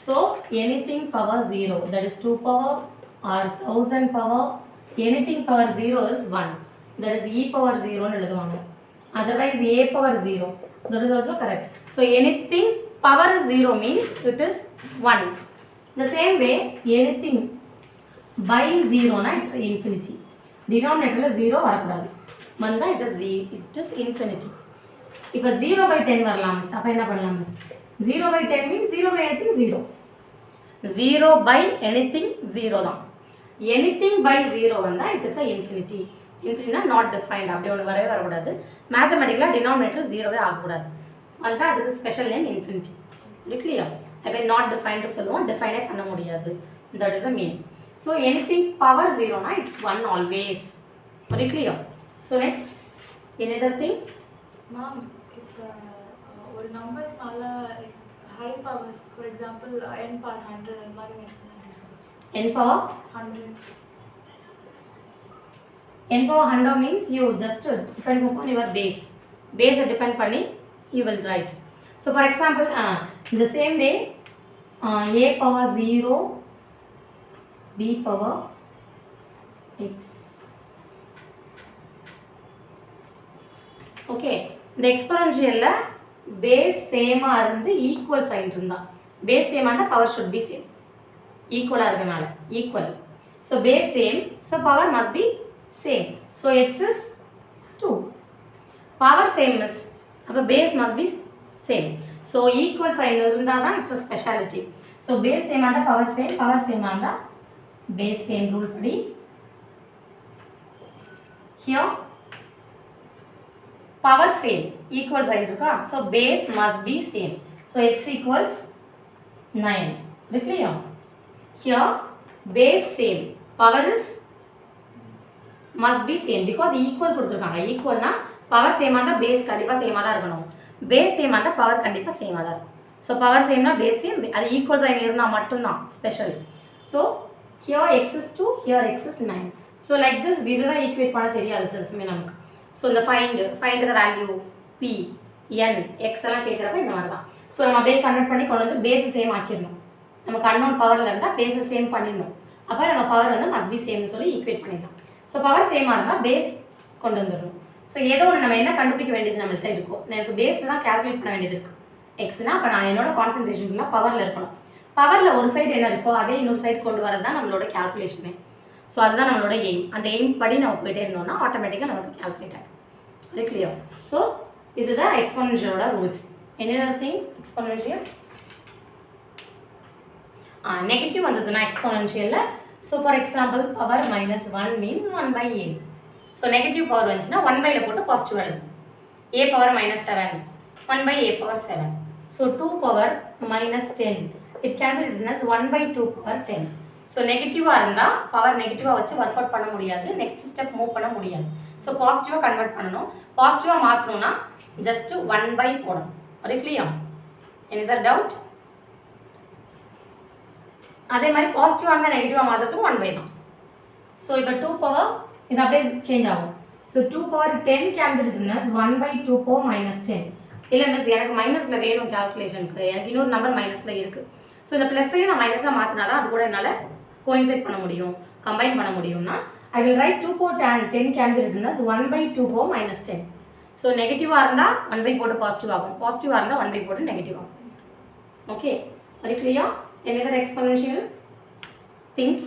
So anything power 0, that is 2 power or 1000 power, anything power 0 is 1, that is e power 0 னு எழுதுவாங்க. Otherwise a power 0, that is also correct. So anything power 0 means it is 1. The same way anything by 0 na it's infinity. Denominator 0 வரக்கூடாது. வந்தா it is infinity. இப்போ 0 by 10 வரலாம் miss. அப்ப என்ன பண்ணலாம் miss? 0 by 10 means 0 by anything 0. 0 by anything 0 தான். Anything by 0 வந்தா it is a infinity. Infinity not defined. அப்படி ஒன்று வரவே வரக்கூடாது. மேத்தமெட்டிக்கலா டினாமினேட்டர் 0வே ஆகக்கூடாது. வந்தா அதுக்கு ஸ்பெஷல் நேம் infinity. இது clear? அப்போ not defined சொல்லுவோம். define பண்ண முடியாது. That is the meaning. So anything power 0 na it's 1 always. Very clear? So next another thing. Ma'am, இப்போ ஒரு நம்பர்னால high powers for example n power 100 அந்த மாதிரி மேக் பண்ணி சொல்லுங்க. n power 100. n power 100 means you just depends upon your base. Base depend பண்ணி you will write. So for example in the same way a power 0, b power x. Okay, இந்த எக்ஸ்பொனென்ஷியல்ல base சேமா இருந்து equal sign இருந்தா, base சேமா இருந்தா power should be same. ஈக்குவலா இருக்கனால equal. So base same, so power must be same. So x is 2. Power same is, அப்ப base must be same. So equal sign இருந்தா தான் it's a speciality. So base same Andal power same Andal base same rule படி. Here power same, equal sign இருக்கா? So base must be same. So x equals 9. Very clear? Here base same, power is must be same because equal கொடுத்திருக்காங்க. equal னா power same ஆண்டா base கண்டிப்பா சேமா தான் இருக்கணும். base same ஆண்டா power கண்டிப்பா சேமா தான் இருக்கும். So power same னா base same, அது equal sign இருந்தா மட்டும் தான் special. So here x is 2, here x is 9. So like this இதுதான் ஈக்குவேட் பண்ண தெரியாது சிஸ்மே நமக்கு. So the find the value p n x எல்லாம் கேக்குறப்ப இந்த மாதிரி தான். So நம்ம அப்படியே கன்வர்ட் பண்ணி கொண்டு வந்து பேஸ் சேம் ஆக்கிரணும். நமக்கு அன்னோன் பவர்ல இருந்தா பேஸ் சேம் பண்ணிடணும். அப்ப நம்ம பவர் வந்து must be same னு சொல்லி ஈக்குவேட் பண்ணிடலாம். So பவர் சேமா இருந்தா பேஸ் கொண்டு வந்துடணும். So ஏதோ ஒன்று நம்ம என்ன கண்டுபிடிக்க வேண்டியது நம்மள்ட்ட இருக்கும். எனக்கு பேஸ்ல தான் கால்குலேட் பண்ண வேண்டியது இருக்கு. xனா அப்ப நான் என்னோட கான்சென்ட்ரேஷன் ஃபுல்லா பவர்ல இருக்கணும். பவர்ல ஒரு சைடு என்ன இருக்கோ அதே இன்னொரு சைடு கொண்டு வரது தான் நம்மளோட கால்குலேஷனே. ஸோ அதுதான் நம்மளோட எய்ம். அந்த எய்ம் படி நம்ம போயிட்டே இருந்தோம்னா ஆட்டோமேட்டிக்காக நமக்கு கால்குலேட் ஆகிடும். Very clear? ஸோ இதுதான் எக்ஸ்பொனென்ஷியலோட ரூல்ஸ். என்ன திங் எக்ஸ்பொனென்ஷியல் நெகட்டிவ் வந்ததுன்னா எக்ஸ்பொனென்ஷியலில், so for example power -1 means 1/a. So negative power வந்துச்சுன்னா 1/ல போட்டு பாசிட்டிவ் எழுது. a power -7, 1/a power 7. So 2 power -10, it can be written as 1/2 power 10. So நெகட்டிவாக இருந்தால் பவர் நெகட்டிவாக வச்சு ஒர்க் அவுட் பண்ண முடியாது, நெக்ஸ்ட் ஸ்டெப் மூவ் பண்ண முடியாது. ஸோ பாசிட்டிவாக கன்வெர்ட் பண்ணணும். பாசிட்டிவாக மாற்றணும்னா ஜஸ்ட் 1/, போடணும். Very clear? Any doubt? அதே மாதிரி பாசிட்டிவாக இருந்தால் நெகட்டிவாக மாற்றுறதுக்கும் 1/, தான். ஸோ இப்போ 2 பவர் இது அப்படியே சேஞ்ச் ஆகும். So 2 power 10 can be written as 1/2 power -10. இல்லை மிஸ் எனக்கு மைனஸில் வேணும் கால்குலேஷனுக்கு, எனக்கு இன்னொரு நம்பர் மைனஸில் இருக்குது. ஸோ இந்த ப்ளஸ்ஸையும் நான் மைனஸாக மாற்றினா தான் அது கூட என்னால் கோயின்சைட் பண்ண முடியும், கம்பைன் பண்ண முடியும்னா I will write 2 power 10 can be written as 1/2 power -10. So நெகட்டிவாக இருந்தால் 1/, போட்டு பாசிட்டிவ் ஆகும், பாசிட்டிவாக இருந்தால் 1/, போட்டு நெகட்டிவ் ஆகும். Okay, very clear? Any other exponential things?